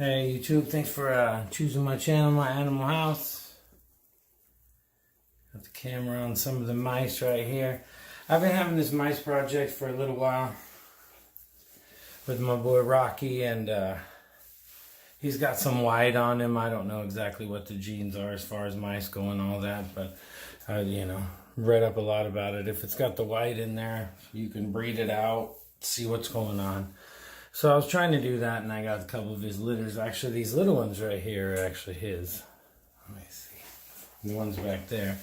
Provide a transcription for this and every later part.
Hey YouTube, thanks for choosing my channel, my animal house. Got the camera on some of the mice right here. I've been having this mice project for a little while with my boy Rocky, and he's got some white on him. I don't know exactly what the genes are as far as mice go and all that, but read up a lot about it. If it's got the white in there, you can breed it out, see what's going on. So I was trying to do that, and I got a couple of his litters. Actually, these little ones right here are actually his. Let me see. The ones back there.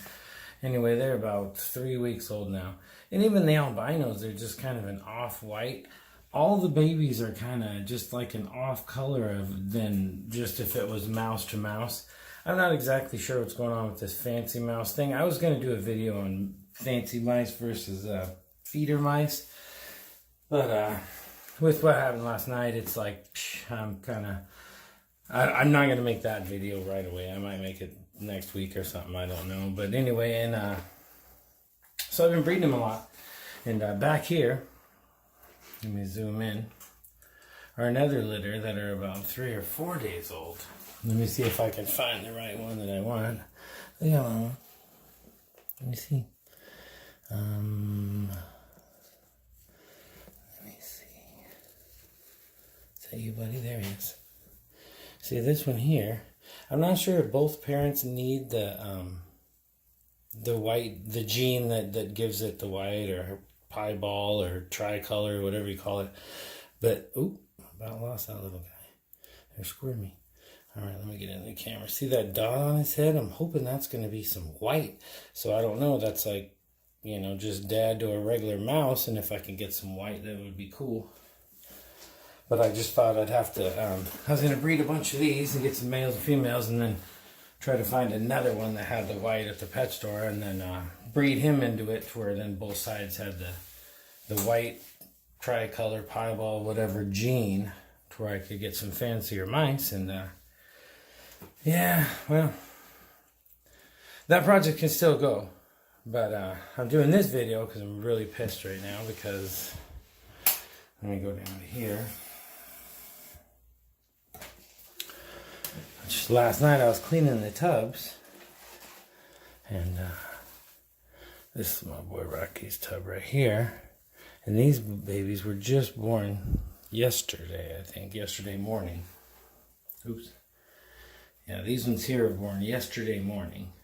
Anyway, they're about 3 weeks old now. And even the albinos, they're just kind of an off-white. All the babies are kind of just like an off color than just if it was mouse to mouse. I'm not exactly sure what's going on with this fancy mouse thing. I was going to do a video on fancy mice versus feeder mice. But with what happened last night, it's like, I'm not going to make that video right away. I might make it next week or something. I don't know. But anyway, and so I've been breeding them a lot. And back here, let me zoom in, are another litter that are about 3 or 4 days old. Let me see if I can find the right one that I want. The yellow one. Let me see. Let me see. Is that you, buddy? There he is. See, this one here, I'm not sure if both parents need the white, the gene that gives it the white or pieball or tricolor, whatever you call it. But, oop, about lost that little guy. They're squirmy. All right, let me get in the camera. See that dot on his head? I'm hoping that's going to be some white. So I don't know. That's like, just dad to a regular mouse. And if I can get some white, that would be cool. But I just thought I'd have to, I was going to breed a bunch of these and get some males and females and then try to find another one that had the white at the pet store and then breed him into it to where then both sides had the white, tricolor, pieball, whatever gene to where I could get some fancier mice. And yeah, well, that project can still go. But I'm doing this video because I'm really pissed right now because, let me go down to here. Just last night I was cleaning the tubs, and this is my boy Rocky's tub right here, and these babies were just born yesterday, I think, yesterday morning. Oops. Yeah, these ones here were born yesterday morning.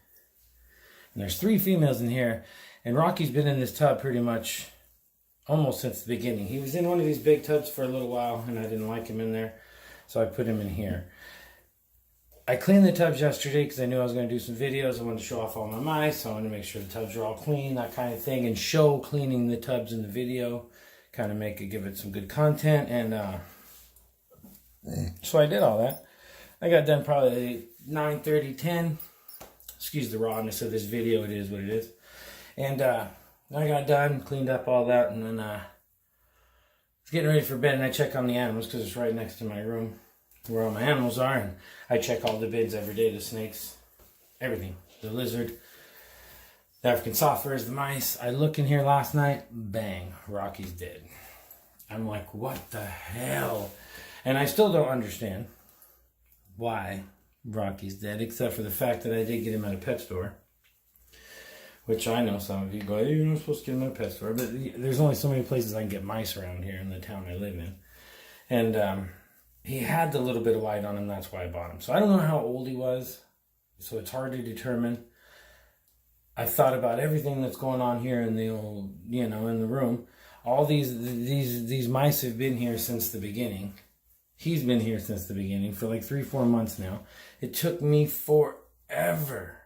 And there's 3 females in here, and Rocky's been in this tub pretty much almost since the beginning. He was in one of these big tubs for a little while, and I didn't like him in there, so I put him in here. I cleaned the tubs yesterday because I knew I was going to do some videos. I wanted to show off all my mice, so I wanted to make sure the tubs are all clean, that kind of thing, and show cleaning the tubs in the video, kind of give it some good content, and so I did all that. I got done probably 9:30, 10. Excuse the rawness of this video, it is what it is. And I got done, cleaned up all that, and then I was getting ready for bed, and I check on the animals because it's right next to my room where all my animals are, and I check all the bins every day, the snakes, everything, the lizard, the African soft furs, the mice. I look in here last night, bang, Rocky's dead. I'm like, what the hell? And I still don't understand why Rocky's dead, except for the fact that I did get him at a pet store, which I know some of you go, hey, you're not supposed to get him at a pet store, but there's only so many places I can get mice around here in the town I live in. And he had the little bit of white on him, that's why I bought him. So I don't know how old he was, so it's hard to determine. I've thought about everything that's going on here in the old, in the room. All these mice have been here since the beginning. He's been here since the beginning for like 3-4 months now. It took me forever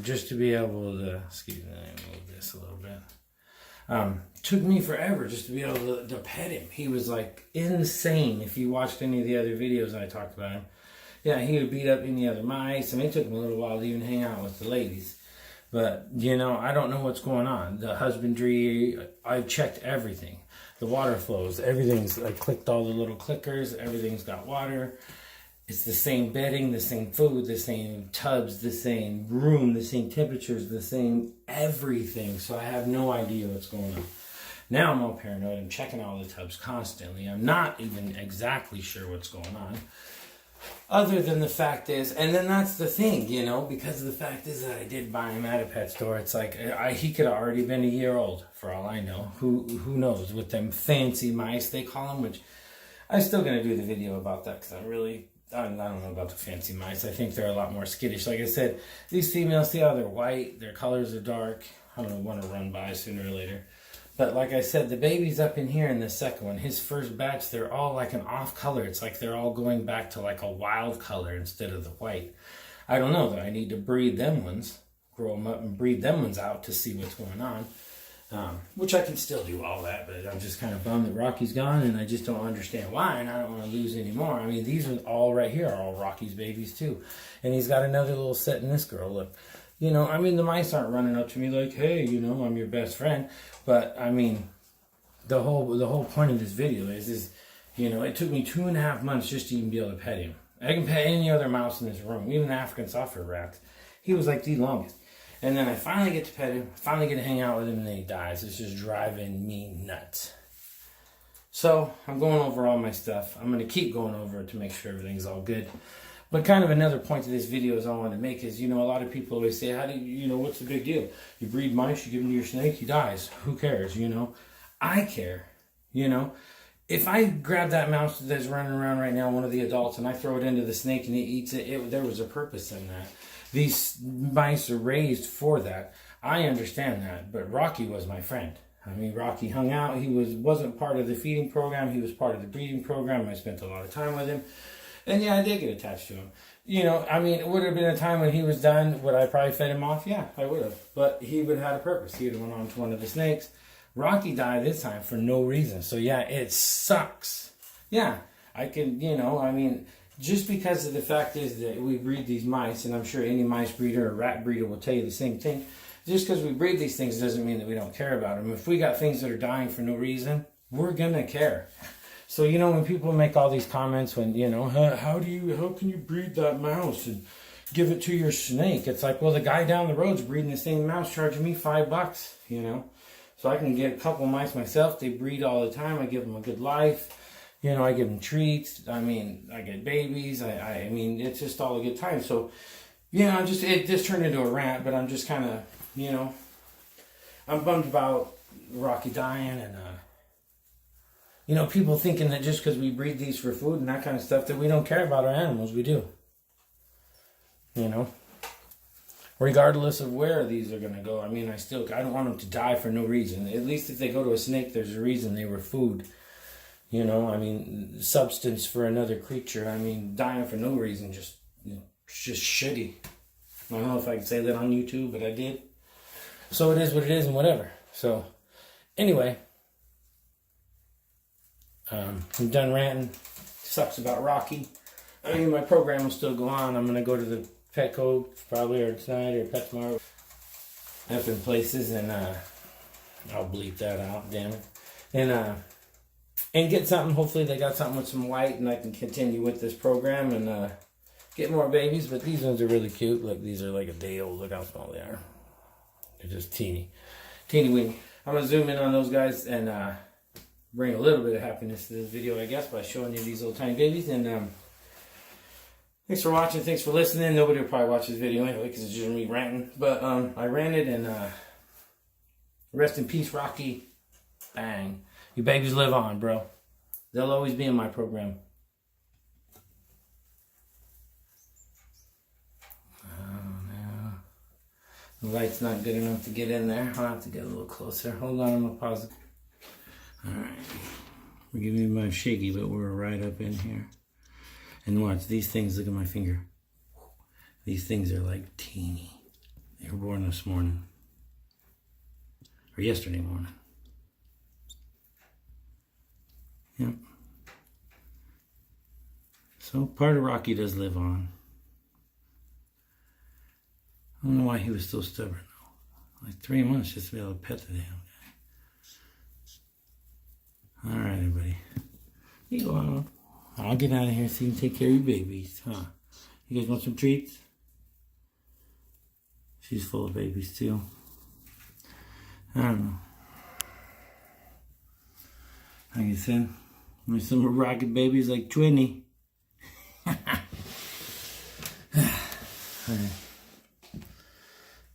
just to be able to, excuse me, let me move this a little bit. Took me forever just to be able to pet him. He was like insane. If you watched any of the other videos I talked about him, yeah, he would beat up any other mice. I mean, it took him a little while to even hang out with the ladies. But, I don't know what's going on. The husbandry, I've checked everything. The water flows, everything's, I clicked all the little clickers, everything's got water. It's the same bedding, the same food, the same tubs, the same room, the same temperatures, the same everything. So I have no idea what's going on. Now I'm all paranoid. I'm checking all the tubs constantly. I'm not even exactly sure what's going on. Other than the fact is, and then that's the thing, you know, because the fact is that I did buy him at a pet store. It's like, he could have already been a year old, for all I know. Who knows, with them fancy mice, they call them, which I'm still going to do the video about that, because I don't know about the fancy mice. I think they're a lot more skittish. Like I said, these females, see how they're white, their colors are dark. I don't want to run by sooner or later. But like I said, the babies up in here in the second one, his first batch, they're all like an off color. It's like they're all going back to like a wild color instead of the white. I don't know, though. I need to breed them ones, grow them up and breed them ones out to see what's going on. Which I can still do all that, but I'm just kind of bummed that Rocky's gone, and I just don't understand why, and I don't want to lose any more. I mean, these are all right here are all Rocky's babies, too. And he's got another little set in this girl. Look. You know, I mean, the mice aren't running up to me like, hey, you know, I'm your best friend. But, I mean, the whole point of this video is, you know, it took me 2.5 months just to even be able to pet him. I can pet any other mouse in this room, even the African software rats. He was like the longest. And then I finally get to pet him, finally get to hang out with him, and then he dies. It's just driving me nuts. So, I'm going over all my stuff. I'm going to keep going over it to make sure everything's all good. But kind of another point to this video is I want to make is, you know, a lot of people always say, how do you know, what's the big deal? You breed mice, you give him to your snake, he dies. Who cares, you know? I care, you know? If I grab that mouse that's running around right now, one of the adults, and I throw it into the snake and it eats it, there was a purpose in that. These mice are raised for that. I understand that, but Rocky was my friend. I mean, Rocky hung out. He wasn't part of the feeding program. He was part of the breeding program. I spent a lot of time with him. And yeah, I did get attached to him. You know, I mean, it would have been a time when he was done. Would I probably fed him off? Yeah, I would have. But he would have had a purpose. He would have went on to one of the snakes. Rocky died this time for no reason. So yeah, it sucks. Yeah, I can, you know, I mean, just because of the fact is that we breed these mice, and I'm sure any mice breeder or rat breeder will tell you the same thing. Just because we breed these things doesn't mean that we don't care about them. If we got things that are dying for no reason, we're going to care. So, you know, when people make all these comments when, you know, how can you breed that mouse and give it to your snake? It's like, well, the guy down the road's breeding the same mouse, charging me $5, you know. So I can get a couple mice myself. They breed all the time. I give them a good life. You know, I give them treats. I mean, I get babies. I mean, it's just all a good time. So, yeah, it just turned into a rant, but I'm just kind of, you know, I'm bummed about Rocky dying and, you know, people thinking that just because we breed these for food and that kind of stuff that we don't care about our animals. We do. You know? Regardless of where these are going to go. I mean, I don't want them to die for no reason. At least if they go to a snake, there's a reason they were food. You know, I mean, substance for another creature. I mean, dying for no reason, just, you know, it's just shitty. I don't know if I can say that on YouTube, but I did. So it is what it is and whatever. So, anyway. I'm done ranting. Sucks about Rocky. I mean, my program will still go on. I'm going to go to the Petco probably or tonight or PetSmart up in places, and I'll bleep that out, damn it. And get something. Hopefully they got something with some white and I can continue with this program and get more babies. But these ones are really cute. Look, these are like a day old. Look how small they are. They're just teeny weeny. I'm going to zoom in on those guys and bring a little bit of happiness to this video, I guess, by showing you these little tiny babies. And thanks for watching. Thanks for listening. Nobody will probably watch this video anyway because it's just me ranting. But I ranted, and rest in peace, Rocky. Bang. You babies live on, bro. They'll always be in my program. Oh, no. The light's not good enough to get in there. I'll have to get a little closer. Hold on, I'm going to pause it. Alright, forgive me my shaky, but we're right up in here. And watch, these things, look at my finger. These things are like teeny. They were born this morning. Or yesterday morning. Yep. So part of Rocky does live on. I don't know why he was so stubborn though. Like 3 months just to be able to pet the damn guy. Alright, everybody. You go on. I'll get out of here so you can take care of your babies, huh? You guys want some treats? She's full of babies, too. I don't know. Like I said, there's some rocket babies like 20.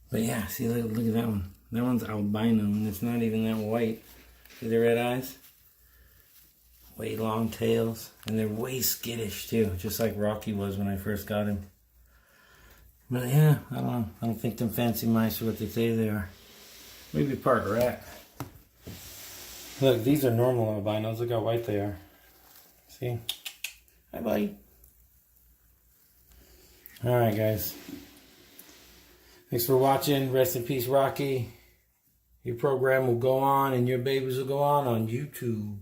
But yeah, see, look at that one. That one's albino and it's not even that white. See the red eyes? Way long tails. And they're way skittish too, just like Rocky was when I first got him. But yeah, I don't know. I don't think them fancy mice are what they say they are. Maybe part rat. Look, these are normal albinos. Look how white they are. See? Hi, buddy. Alright, guys. Thanks for watching. Rest in peace, Rocky. Your program will go on and your babies will go on YouTube.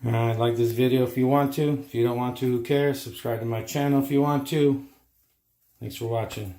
Alright, like this video if you want to. If you don't want to, who cares? Subscribe to my channel if you want to. Thanks for watching.